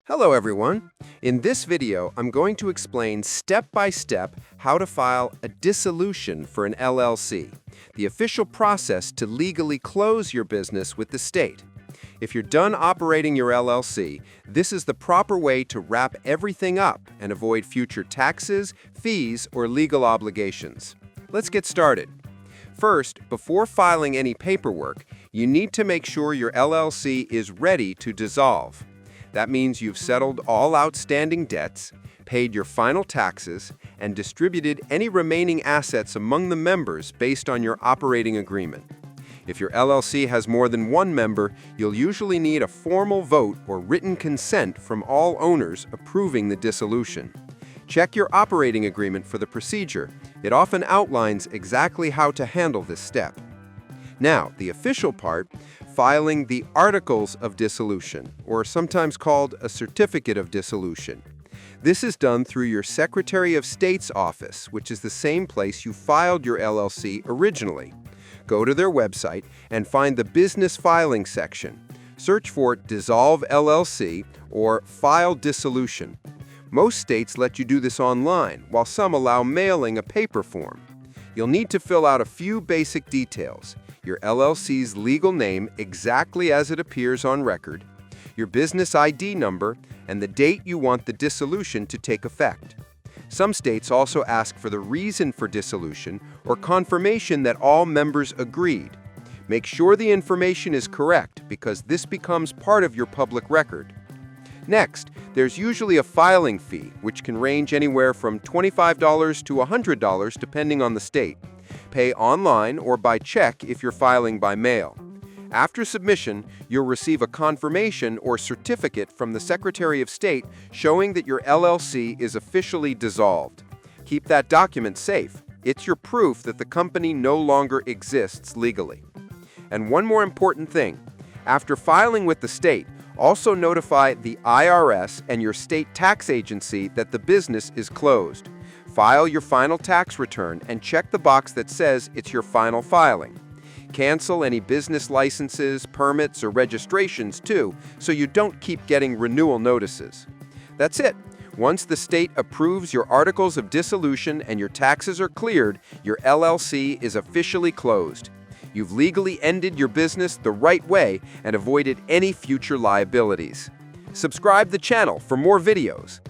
Hello everyone. In this video, I'm going to explain step by step how to file a dissolution for an LLC, the official process to legally close your business with the state. If you're done operating your LLC, this is the proper way to wrap everything up and avoid future taxes, fees, or legal obligations. Let's get started. First, before filing any paperwork, you need to make sure your LLC is ready to dissolve. That means you've settled all outstanding debts, paid your final taxes, and distributed any remaining assets among the members based on your operating agreement. If your LLC has more than one member, you'll usually need a formal vote or written consent from all owners approving the dissolution. Check your operating agreement for the procedure. It often outlines exactly how to handle this step. Now, the official part, filing the Articles of Dissolution, or sometimes called a Certificate of Dissolution. This is done through your Secretary of State's office, which is the same place you filed your LLC originally. Go to their website and find the Business Filing section. Search for Dissolve LLC or File Dissolution. Most states let you do this online, while some allow mailing a paper form. You'll need to fill out a few basic details: your LLC's legal name exactly as it appears on record, your business ID number, and the date you want the dissolution to take effect. Some states also ask for the reason for dissolution or confirmation that all members agreed. Make sure the information is correct because this becomes part of your public record. Next, there's usually a filing fee, which can range anywhere from $25 to $100 depending on the state. Pay online or by check if you're filing by mail. After submission, you'll receive a confirmation or certificate from the Secretary of State showing that your LLC is officially dissolved. Keep that document safe. It's your proof that the company no longer exists legally. And one more important thing. After filing with the state, also notify the IRS and your state tax agency that the business is closed. File your final tax return and check the box that says it's your final filing. Cancel any business licenses, permits, or registrations too, so you don't keep getting renewal notices. That's it. Once the state approves your Articles of Dissolution and your taxes are cleared, your LLC is officially closed. You've legally ended your business the right way and avoided any future liabilities. Subscribe the channel for more videos.